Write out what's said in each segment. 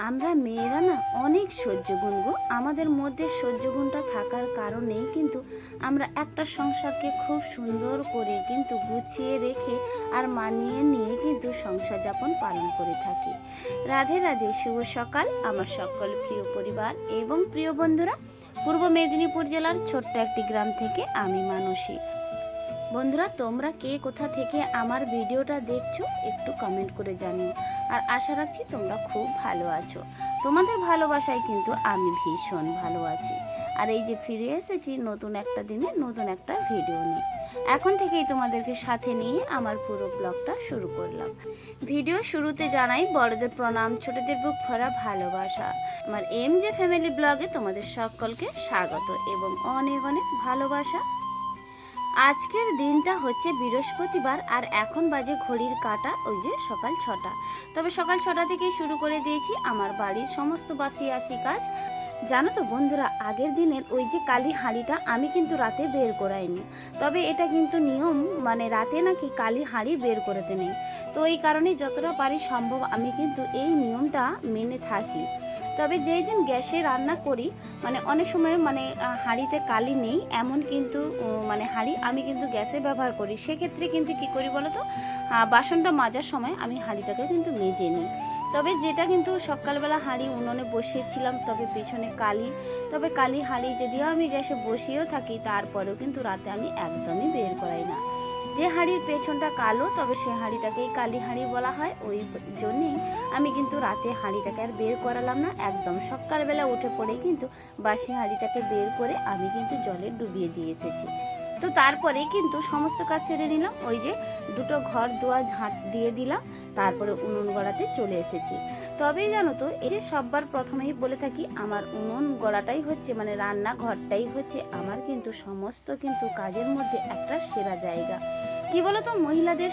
আমরা মেয়েরা না অনেক সহ্য গুণ গো। আমাদের মধ্যে সহ্য গুণটা থাকার কারণেই কিন্তু আমরা একটা সংসারকে খুব সুন্দর করে কিন্তু গুছিয়ে রেখে আর মানিয়ে নিয়ে কিন্তু সংসার যাপন পালন করে থাকি। রাধে রাধে, শুভ সকাল আমার সকল প্রিয় পরিবার এবং প্রিয় বন্ধুরা। পূর্ব মেদিনীপুর জেলার ছোট্ট একটি গ্রাম থেকে আমি মানসী। বন্ধুরা, তোমরা কে কোথা থেকে আমার ভিডিওটা দেখছো একটু কমেন্ট করে জানিও। আর আশা রাখছি তোমরা খুব ভালো আছো। তোমাদের ভালোবাসায় কিন্তু আমি ভীষণ ভালো আছি। আর এই যে ফিরে এসেছি নতুন একটা দিনে নতুন একটা ভিডিও নিয়ে। এখন থেকেই তোমাদেরকে সাথে নিয়ে আমার পুরো ব্লগটা শুরু করলাম। ভিডিও শুরুতে জানাই বড়দের প্রণাম, ছোটদের বুক ভরা ভালোবাসা। আমার MJ ফ্যামিলি ব্লগে তোমাদের সকলকে স্বাগত এবং অনেক অনেক ভালোবাসা। আজকের দিনটা হচ্ছে বৃহস্পতিবার আর এখন বাজে ঘড়ির কাঁটা ওই যে সকাল 6টা। তবে সকাল 6টা থেকেই শুরু করে দিয়েছি আমার বাড়ির সমস্ত বাসি আসি কাজ। জানো তো বন্ধুরা, আগের দিনের ওই যে কালী হাঁড়িটা আমি কিন্তু রাতে বের করাইনি। তবে এটা কিন্তু নিয়ম, মানে রাতে নাকি কালী হাঁড়ি বের করতে নেই। তো এই কারণে যতটা পারি সম্ভব আমি কিন্তু এই নিয়মটা মেনে থাকি। তবে যেই দিন গ্যাসে রান্না করি, মানে অনেক সময় মানে হাঁড়িতে কালি নেই এমন কিন্তু মানে হাঁড়ি আমি কিন্তু গ্যাসে ব্যবহার করি। সেক্ষেত্রে কিন্তু কী করি বলো তো, বাসনটা মাজার সময় আমি হাঁড়িটাকে কিন্তু মেজে নিই। তবে যেটা কিন্তু সকালবেলা হাঁড়ি উনুনে বসিয়েছিলাম, তবে পেছনে কালি, তবে কালি হাঁড়ি যদিও আমি গ্যাসে বসিয়েও থাকি তারপরেও কিন্তু রাতে আমি একদমই বের করাই না। যে হাঁড়ির পেছনটা কালো তবে সে হাঁড়িটাকেই কালি হাঁড়ি বলা হয়। ওই জন্যেই আমি কিন্তু রাতে হাঁড়িটাকে আর বের করালাম না, একদম সকালবেলা উঠে পড়েই কিন্তু বাসি হাঁড়িটাকে বের করে আমি কিন্তু জলে ডুবিয়ে দিয়ে এসেছি। তো তারপরে কিন্তু সমস্ত কাজ সেরে নিলাম। ওই যে দুটো ঘর দোয়া ঝাঁট দিয়ে দিলাম, তারপরে উনুন গড়াতে চলে এসেছি। তবেই জানো তো, এই যে সববার প্রথমেই বলে থাকি আমার উনুন গড়াটাই হচ্ছে মানে রান্নাঘরটাই হচ্ছে আমার কিন্তু সমস্ত কিন্তু কাজের মধ্যে একটা সেরা জায়গা। কি বলতো, মহিলাদের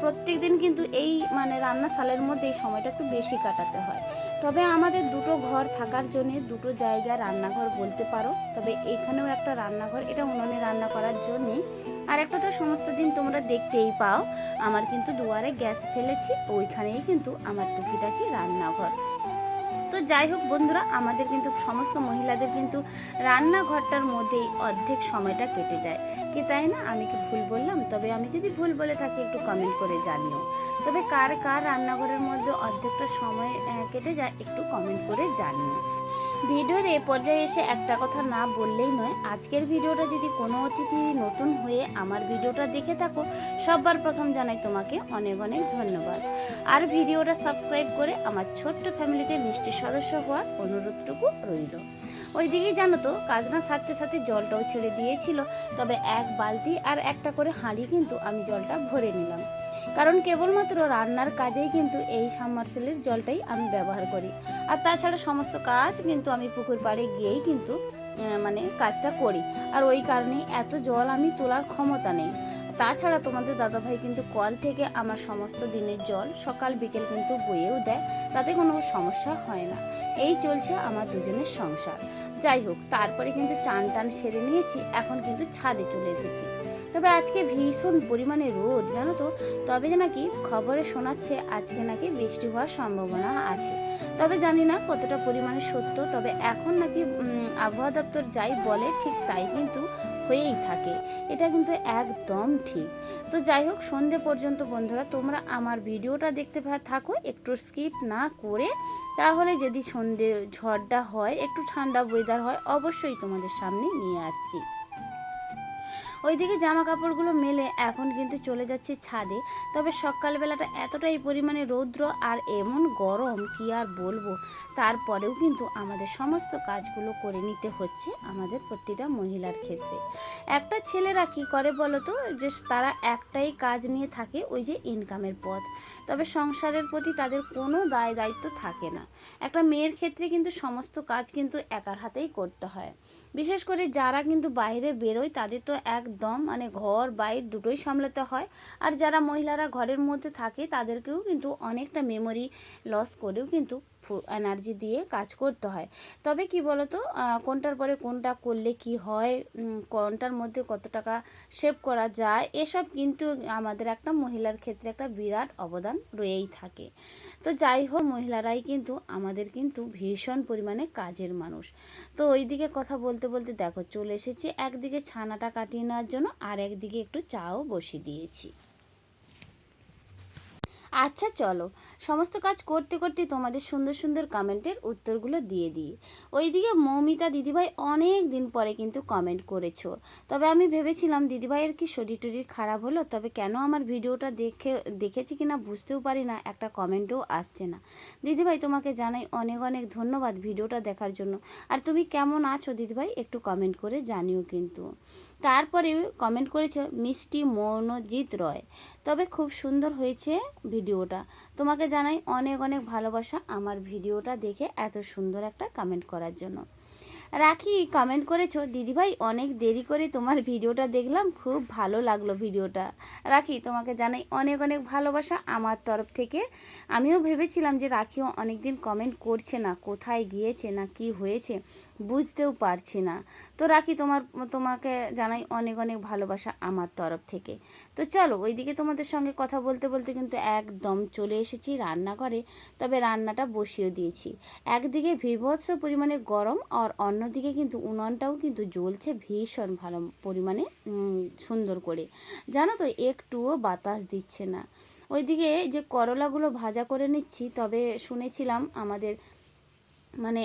প্রত্যেক দিন কিন্তু এই মানে রান্নাশালের মধ্যে এই সময়টা একটু বেশি কাটাতে হয়। তবে আমাদের দুটো ঘর থাকার জন্য দুটো জায়গা রান্নাঘর বলতে পারো। তবে এখানেও একটা রান্নাঘর, এটা উনুনে রান্না করার জন্যে। আর একটা তো সমস্ত দিন তোমরা দেখতেই পাও আমার কিন্তু দুয়ারে গ্যাস ফেলেছি, ওইখানেই কিন্তু আমার টুকিটাকি রান্নাঘর। তো যাই হোক বন্ধুরা, আমাদের কিন্তু সমস্ত মহিলাদের কিন্তু রান্নাঘরটার মধ্যেই অর্ধেক সময়টা কেটে যায়। কি তাই না? আমি কি ভুল বললাম? তবে আমি যদি ভুল বলে থাকি একটু কমেন্ট করে জানিও। তবে কার কার রান্নাঘরের মধ্যে অর্ধেকটা সময় কেটে যায় একটু কমেন্ট করে জানিও। ভিডিওর এ পর্যায়ে এসে একটা কথা না বললেই নয়, আজকের ভিডিওটা যদি কোনো অতিথি নতুন হয়ে আমার ভিডিওটা দেখে থাকো, সবার প্রথম জানাই তোমাকে অনেক অনেক ধন্যবাদ। আর ভিডিওটা সাবস্ক্রাইব করে আমার ছোট্ট ফ্যামিলিতে মিষ্টি সদস্য হওয়ার অনুরোধটুকু রইল। ওইদিকেই জানো তো, কাজ না সারতে সাথে জলটাও ছেড়ে দিয়েছিল। তবে এক বালতি আর একটা করে হাঁড়ি কিন্তু আমি জলটা ভরে নিলাম, কারণ কেবলমাত্র রান্নার কাজেই কিন্তু এই সাবমার্সিবলের জলটাই আমি ব্যবহার করি। আর তাছাড়া সমস্ত কাজ কিন্তু আমি পুকুর পাড়ে গিয়েই কিন্তু মানে কাজটা করি। আর ওই কারণেই এত জল আমি তোলার ক্ষমতা নেই। তাছাড়া তোমাদের দাদাভাই কিন্তু কল থেকে আমার সমস্ত দিনের জল সকাল বিকেল কিন্তু বইয়েও দেয়, তাতে কোনো সমস্যা হয় না। এই চলছে আমার দুজনের সংসার। যাই হোক, তারপরে কিন্তু চান টান সেরে নিয়েছি, এখন কিন্তু ছাদে চলে এসেছি। তবে আজকে ভীষণ পরিমাণে রোদ জানো তো। তবে নাকি খবরে শোনাচ্ছে আজকে নাকি বৃষ্টি হওয়ার সম্ভাবনা আছে। তবে জানি না কতটা পরিমাণে সত্য, তবে এখন নাকি আবহাওয়া দপ্তর যাই বলে ঠিক তাই কিন্তু হয়েই থাকে। এটা কিন্তু একদম ঠিক। তো যাই হোক, সন্ধে পর্যন্ত বন্ধুরা তোমরা আমার ভিডিওটা দেখতে থাকো একটু স্কিপ না করে। তাহলে যদি সন্ধে ঝড়টা হয়, একটু ঠান্ডা ওয়েদার হয়, অবশ্যই তোমাদের সামনে নিয়ে আসছি। ওইদিকে জামা কাপড়গুলো মেলে এখন কিন্তু চলে যাচ্ছে ছাদে। তবে সকালবেলাটা এতটাই পরিমাণে রৌদ্র আর এমন গরম কি আর বলবো, তারপরেও কিন্তু আমাদের সমস্ত কাজগুলো করে নিতে হচ্ছে আমাদের প্রতিটা মহিলার ক্ষেত্রে। একটা ছেলেরা কি করে বলো তো, যে তারা একটাই কাজ নিয়ে থাকে, ওই যে ইনকামের পথ। তবে সংসারের প্রতি তাদের কোনো দায় দায়িত্ব থাকে না। একটা মেয়ের ক্ষেত্রে কিন্তু সমস্ত কাজ কিন্তু একার হাতেই করতে হয়। বিশেষ করে যারা কিন্তু বাইরে বেরোয় তাদের তো একদম মানে ঘর বাইর দুটোই সামলাতে হয়। আর যারা মহিলারা ঘরের মধ্যে থাকে তাদেরকেও কিন্তু অনেকটা মেমোরি লস করেও কিন্তু এনার্জি দিয়ে কাজ করতে হয়। তবে কি বলো তো, কোনটার পরে কোনটা করলে কি হয়, কোনটার মধ্যে কত টাকা সেভ করা যায়, এসব কিন্তু আমাদের একটা মহিলার ক্ষেত্রে একটা বিরাট অবদান রয়েই থাকে। তো যাই হোক, মহিলারাই কিন্তু আমাদের কিন্তু ভীষণ পরিমাণে কাজের মানুষ। তো ওইদিকে কথা বলতে বলতে দেখো চলে এসেছি একদিকে ছানাটা কাটিয়ে নেওয়ার জন্য, আর একদিকে একটু চাও বসিয়ে দিয়েছি। আচ্ছা চলো, সমস্ত কাজ করতে করতে তোমাদের সুন্দর সুন্দর কমেন্টের উত্তরগুলো দিয়ে দিই। ওইদিকে মৌমিতা দিদিভাই অনেক দিন পরে কিন্তু কমেন্ট করেছো। তবে আমি ভেবেছিলাম দিদিভাইয়ের কি শরীর টরীর খারাপ হলো, তবে কেন আমার ভিডিওটা দেখেছি কিনা বুঝতেও পারি না, একটা কমেন্টও আসছে না। দিদিভাই তোমাকে জানাই অনেক অনেক ধন্যবাদ ভিডিওটা দেখার জন্য। আর তুমি কেমন আছো দিদিভাই একটু কমেন্ট করে জানিও কিন্তু। তারপরে কমেন্ট করেছে মিষ্টি মৌনজিৎ রয়, তবে খুব সুন্দর হয়েছে ভিডিওটা। তোমাকে জানাই অনেক অনেক ভালোবাসা আমার ভিডিওটা দেখে এত সুন্দর একটা কমেন্ট করার জন্য। রাখি কমেন্ট করেছো দিদিভাই অনেক দেরি করে তোমার ভিডিওটা দেখলাম, খুব ভালো লাগলো ভিডিওটা। রাখি তোমাকে জানাই অনেক অনেক ভালোবাসা আমার তরফ থেকে। আমিও ভেবেছিলাম যে রাখিও অনেক দিন কমেন্ট করছে না, কোথায় গিয়েছে না কি হয়েছে বুঝতেও পারছি না। তো রাখি তোমাকে জানাই অনেক অনেক ভালোবাসা আমার তরফ থেকে। তো চলো ওইদিকে তোমাদের সঙ্গে কথা বলতে বলতে কিন্তু একদম চলে এসেছি রান্নাঘরে। তবে রান্নাটা বসিয়ে দিয়েছি। একদিকে বীভৎস পরিমাণে গরম, আর অন্যদিকে কিন্তু উনুনটাও কিন্তু জ্বলছে ভীষণ ভালো পরিমাণে সুন্দর করে। জানো তো একটুও বাতাস দিচ্ছে না। ওইদিকে যে করলাগুলো ভাজা করে নিচ্ছি, তবে শুনেছিলাম আমাদের মানে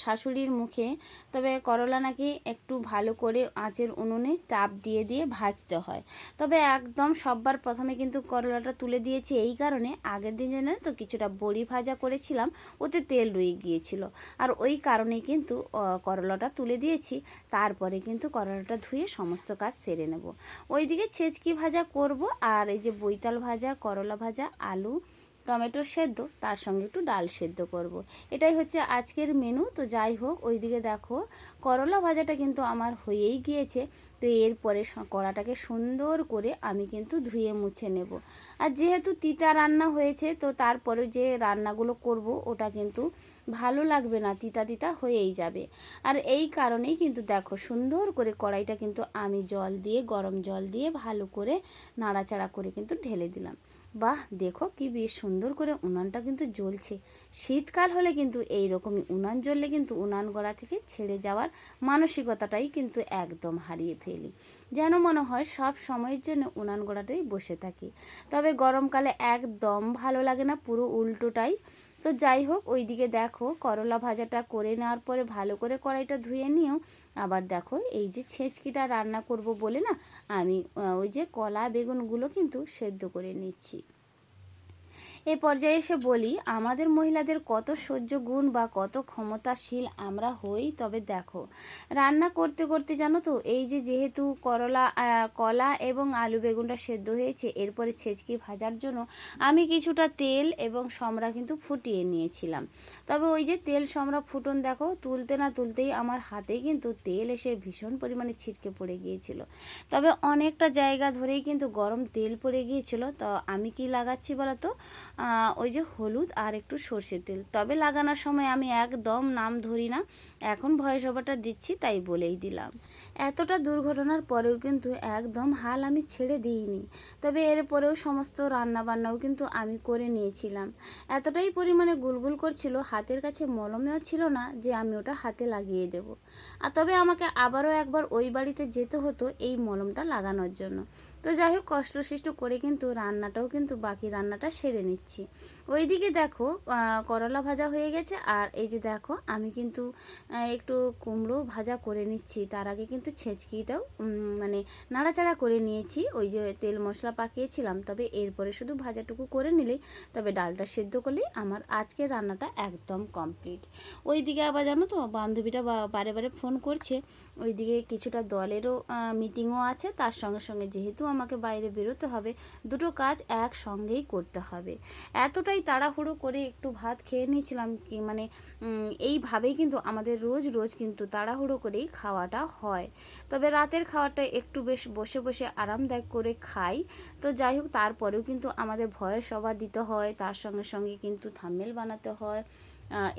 শাশুড়ির মুখে, তবে করলা নাকি একটু ভালো করে আঁচের উনুনে চাপ দিয়ে দিয়ে ভাজতে হয়। তবে একদম সববার প্রথমে কিন্তু করলাটা তুলে দিয়েছি এই কারণে, আগের দিন যেন তো কিছুটা বড়ি ভাজা করেছিলাম, ওতে তেল রয়ে গিয়েছিল, আর ওই কারণেই কিন্তু করলাটা তুলে দিয়েছি। তারপরে কিন্তু করলাটা ধুয়ে সমস্ত কাজ সেরে নেব। ওইদিকে ছেচকি ভাজা করব, আর এই যে বৈতাল ভাজা, করলা ভাজা, আলু টমেটো সেদ্ধ, তার সঙ্গে একটু ডাল সেদ্ধ করব। এটাই হচ্ছে আজকের মেনু। তো যাই হোক, ওইদিকে দেখো করলা ভাজাটা কিন্তু আমার হয়েই গিয়েছে। তো এরপরে কড়াটাকে সুন্দর করে আমি কিন্তু ধুয়ে মুছে নেব। আর যেহেতু তিতা রান্না হয়েছে, তো তারপরে যে রান্নাগুলো করব ওটা কিন্তু ভালো লাগবে না, তিতা তিতা হয়েই যাবে। আর এই কারণেই কিন্তু দেখো সুন্দর করে কড়াইটা কিন্তু আমি জল দিয়ে, গরম জল দিয়ে ভালো করে নাড়াচাড়া করে কিন্তু ঢেলে দিলাম। বাহ দেখো কি বেশ সুন্দর করে উনানটা কিন্তু জ্বলছে। শীতকাল হলে কিন্তু এই রকমই উনান জ্বললে কিন্তু উনান গড়া থেকে ছেড়ে যাওয়ার মানসিকতাটাই কিন্তু একদম হারিয়ে ফেলি, যেন মনে হয় সব সময়ের জন্য উনান গড়াটাই বসে থাকি। তবে গরমকালে একদম ভালো লাগে না, পুরো উল্টোটাই। তো যাই হোক, ওইদিকে দেখো করলা ভাজাটা করে নেওয়ার পরে ভালো করে কড়াইটা ধুয়ে নিয়েও আবার দেখো এই যে ছেঁচকিটা রান্না করব বলে না, আমি ওই যে কলা বেগুনগুলো কিন্তু সেদ্ধ করে নিচ্ছি। এ পর্যায়ে এসে বলি আমাদের মহিলাদের কত সহ্য গুণ বা কত ক্ষমতাশীল আমরা হই। তবে দেখো রান্না করতে করতে জানো তো, এই যে যেহেতু কলা এবং আলু বেগুনটা সেদ্ধ হয়েছে, এরপরে ছেচকি ভাজার জন্য আমি কিছুটা তেল এবং সমরা কিন্তু ফুটিয়ে নিয়েছিলাম। তবে ওই যে তেল সমরা ফুটন দেখো তুলতে না তুলতেই আমার হাতে কিন্তু তেল এসে ভীষণ পরিমাণে ছিটকে পড়ে গিয়েছিল। তবে অনেকটা জায়গা ধরেই কিন্তু গরম তেল পড়ে গিয়েছিল। তো আমি কি লাগাচ্ছি বলো তো, ওই যে হলুদ আর একটু সর্ষের তেল। তবে লাগানোর সময় আমি একদম নাম ধরি না, এখন ভয়েস ওভারটা দিচ্ছি তাই বলেই দিলাম। এতটা দুর্ঘটনার পরেও কিন্তু একদম হাল আমি ছেড়ে দিইনি। তবে এরপরেও সমস্ত রান্নাবান্নাও কিন্তু আমি করে নিয়েছিলাম। এতটাই পরিমাণে গুলগুল করছিল, হাতের কাছে মলমেও ছিল না যে আমি ওটা হাতে লাগিয়ে দেব। আর তবে আমাকে আবারও একবার ওই বাড়িতে যেতে হতো এই মলমটা লাগানোর জন্য। তো যাই হোক, কষ্টসৃষ্ট করে কিন্তু রান্নাটাও কিন্তু বাকি রান্নাটা সেরে নিচ্ছি। ওইদিকে দেখো করলা ভাজা হয়ে গেছে, আর এই যে দেখো আমি কিন্তু একটু কুমড়ো ভাজা করে নিচ্ছি। তার আগে কিন্তু ছেঁচকিটাও মানে নাড়াচাড়া করে নিয়েছি, ওই যে তেল মশলা পাকিয়েছিলাম। তবে এরপরে শুধু ভাজাটুকু করে নিলেই, তবে ডালটা সেদ্ধ করলেই আমার আজকের রান্নাটা একদম কমপ্লিট। ওইদিকে আবার জানো তো বান্ধবীটা বারে বারে ফোন করছে, ওইদিকে কিছুটা দলেরও মিটিংও আছে, তার সঙ্গে সঙ্গে যেহেতু আমাকে বাইরে বেরোতে হবে, দুটো কাজ একসঙ্গেই করতে হবে। এতটাই এতটাই তাড়াহুড়ো করে একটু ভাত খেয়ে নিয়েছিলাম কি মানে এইভাবেই কিন্তু আমাদের রোজ রোজ কিন্তু তাড়াহুড়ো করেই খাওয়াটা হয়। তবে রাতের খাওয়াটা একটু বেশ বসে বসে আরামদায়ক করে খাই। তো যাই হোক, তারপরেও কিন্তু আমাদের ভয়েস ওভার দিতে হয়, তার সঙ্গে সঙ্গে কিন্তু থাম্বনেল বানাতে হয়,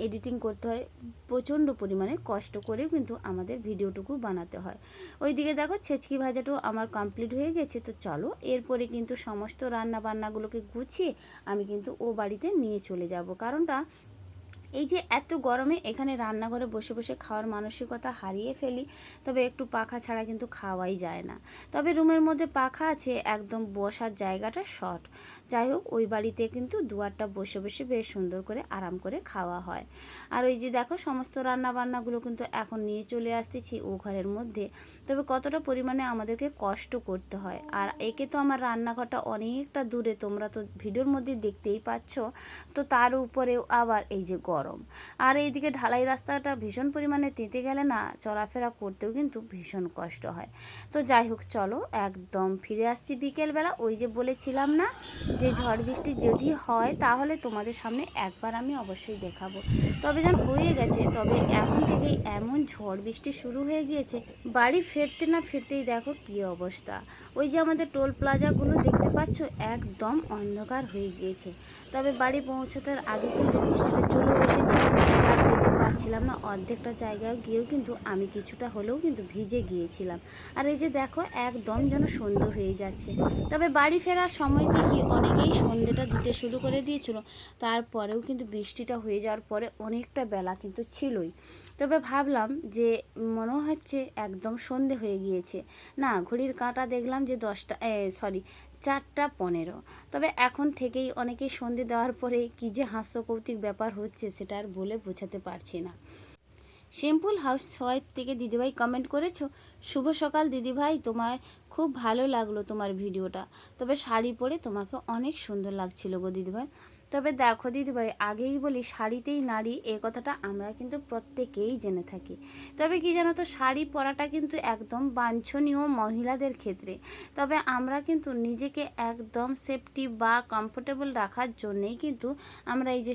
এডিটিং করতে হয়, প্রচণ্ড পরিমাণে কষ্ট করেও কিন্তু আমাদের ভিডিওটুকু বানাতে হয়। ওইদিকে দেখো ছেচকি ভাজাটাও আমার কমপ্লিট হয়ে গেছে। তো চলো এরপরে কিন্তু সমস্ত রান্না বান্নাগুলোকে গুছিয়ে আমি কিন্তু ও বাড়িতে নিয়ে চলে যাব। কারণটা এই যে এত গরমে এখানে রান্নাঘরে বসে বসে খাওয়ার মানসিকতা হারিয়ে ফেলি। তবে একটু পাখা ছাড়া কিন্তু খাওয়াই যায় না। তবে রুমের মধ্যে পাখা আছে, একদম বসার জায়গাটা শর্ট। যাই হোক, ওই বাড়িতে কিন্তু দুয়ারটা বসে বসে বেশ সুন্দর করে আরাম করে খাওয়া হয়। আর ওই যে দেখো সমস্ত রান্না বান্নাগুলো কিন্তু এখন নিয়ে চলে আসতেছি ও ঘরের মধ্যে। তবে কতটা পরিমাণে আমাদেরকে কষ্ট করতে হয়। আর একে তো আমার রান্নাঘরটা অনেকটা দূরে, তোমরা তো ভিডিওর মধ্যে দেখতেই পাচ্ছ। তো তার উপরেও আবার এই যে গরম, আর এইদিকে ঢালাই রাস্তাটা ভীষণ পরিমাণে তেতে গেলে না চলাফেরা করতেও কিন্তু ভীষণ কষ্ট হয়। তো যাই হোক, চলো একদম ফিরে আসছি বিকেলবেলা। ওই যে বলেছিলাম না যে ঝড় বৃষ্টি যদি হয় তাহলে তোমাদের সামনে একবার আমি অবশ্যই দেখাবো। তবে যেন হয়ে গেছে, তবে এখন থেকেই এমন ঝড় বৃষ্টি শুরু হয়ে গিয়েছে, বাড়ি ফিরতে না ফিরতেই দেখো কী অবস্থা। ওই যে আমাদের টোল প্লাজাগুলো দেখতে পাচ্ছ, একদম অন্ধকার হয়ে গিয়েছে। তবে বাড়ি পৌঁছানোর আগে কিন্তু বৃষ্টিটা চলে এসেছিল, আর যেতে পারছিলাম না। অর্ধেকটা জায়গায় গিয়েও কিন্তু আমি কিছুটা হলেও কিন্তু ভিজে গিয়েছিলাম। আর এই যে দেখো একদম যেন সন্ধ্যে হয়ে যাচ্ছে। তবে বাড়ি ফেরার সময় দেখি অনেকেই সন্ধ্যেটা দিতে শুরু করে দিয়েছিল। তারপরেও কিন্তু বৃষ্টিটা হয়ে যাওয়ার পরে অনেকটা বেলা কিন্তু ছিলই। তবে ভাবলাম যে মনে হচ্ছে একদম সন্ধে হয়ে গিয়েছে। না, ঘড়ির কাঁটা দেখলাম যে 4টা 15। তবে এখন থেকেই অনেকেই সন্ধে দেওয়ার পরে কী যে হাস্যকৌতুক ব্যাপার হচ্ছে সেটা আর বলে বোঝাতে পারছি না। সিম্পল হাউস ওয়াইফ থেকে দিদিভাই কমেন্ট করেছো, শুভ সকাল দিদিভাই, তোমার খুব ভালো লাগলো তোমার ভিডিওটা। তবে শাড়ি পরে তোমাকে অনেক সুন্দর লাগছিল গো দিদিভাই। তবে দেখো দিদিভাই, আগেই বলি শাড়িতেই নারী, এ কথাটা আমরা কিন্তু প্রত্যেকেই জেনে থাকি। তবে কি জানো তো, শাড়ি পরাটা কিন্তু একদম বাঞ্ছনীয় মহিলাদের ক্ষেত্রে। তবে আমরা কিন্তু নিজেকে একদম সেফটি বা কমফোর্টেবল রাখার জন্যেই কিন্তু আমরা এই যে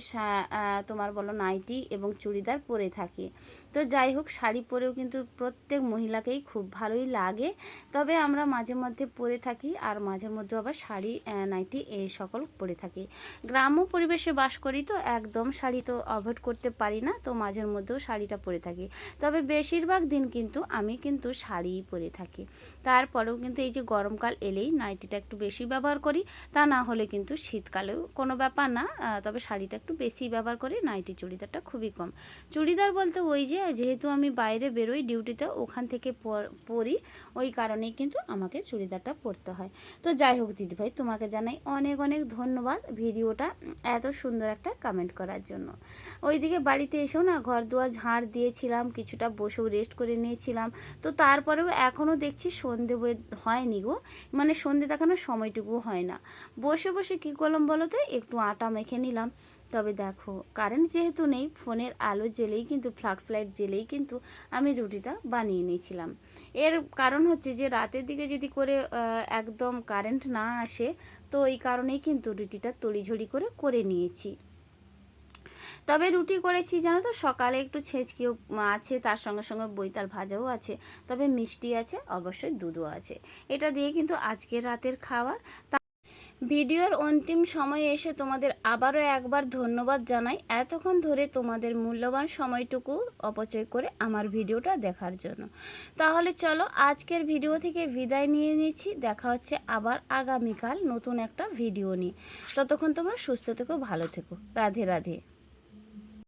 তোমার বলো নাইটি এবং চুড়িদার পরে থাকি। তো যাই হোক, শাড়ি পরেও কিন্তু প্রত্যেক মহিলাকেই খুব ভালোই লাগে। তবে আমরা মাঝে মধ্যে পরে থাকি, আর মাঝে মধ্যে আবার শাড়ি নাইটি এই সকল পরে থাকি। গ্রাম্য পরিবেশে বাস করি, তো একদম শাড়ি তো অ্যাভয়েড করতে পারি না, তো মাঝের মধ্যেও শাড়িটা পরে থাকি। তবে বেশিরভাগ দিন কিন্তু আমি কিন্তু শাড়িই পরে থাকি। তারপরেও কিন্তু এই যে গরমকাল এলেই নাইটিটা একটু বেশি ব্যবহার করি, তা না হলে কিন্তু শীতকালেও কোনো ব্যাপার না। তবে শাড়িটা একটু বেশি ব্যবহার করি, নাইটি চুড়িদারটা খুবই কম। চুড়িদার বলতে ওই যে যেহেতু আমি বাইরে বেরোই ডিউটিতে, ওখান থেকে পরি, ওই কারণেই কিন্তু আমাকে চুড়িদারটা পরতে হয়। তো যাই হোক দিদিভাই, তোমাকে জানাই অনেক অনেক ধন্যবাদ ভিডিওটা এত সুন্দর একটা কমেন্ট করার জন্য। ওইদিকে বাড়িতে এসেও না ঘর দুয়ার ঝাড় দিয়েছিলাম, কিছুটা বসেও রেস্ট করে নিয়েছিলাম। তো তারপরেও এখনও দেখছি সন্ধে হয়নি গো, মানে সন্ধে দেখানোর সময়টুকু হয় না। বসে বসে কী করলাম বলো তো, একটু আটা মেখে নিলাম। তবে দেখো কারেন্ট যেহেতু নেই, ফোনের আলো জ্বেলেই কিন্তু ফ্লাক্স লাইট জ্বেলেই কিন্তু আমি রুটিটা বানিয়ে নিয়েছিলাম। এর কারণ হচ্ছে যে রাতের দিকে যদি করে একদম কারেন্ট না আসে, তো এই কারণেই কিন্তু রুটিটা তড়িঝড়ি করে নিয়েছি। তবে রুটি করেছি জানো তো, সকালে একটু ছেঁচকিও আছে, তার সঙ্গে সঙ্গে বৈতাল ভাজাও আছে, তবে মিষ্টি আছে, অবশ্যই দুধও আছে। এটা দিয়ে কিন্তু আজকের রাতের খাবার। ভিডিওর অন্তিম সময়ে এসে তোমাদের আবারও একবার ধন্যবাদ জানাই, এতক্ষণ ধরে তোমাদের মূল্যবান সময়টুকু অপচয় করে আমার ভিডিওটা দেখার জন্য। তাহলে চলো আজকের ভিডিও থেকে বিদায় নিয়ে নিচ্ছি। দেখা হচ্ছে আবার আগামীকাল নতুন একটা ভিডিও নিয়ে। ততক্ষণ তোমরা সুস্থ থেকো, ভালো থেকো। রাধে রাধে।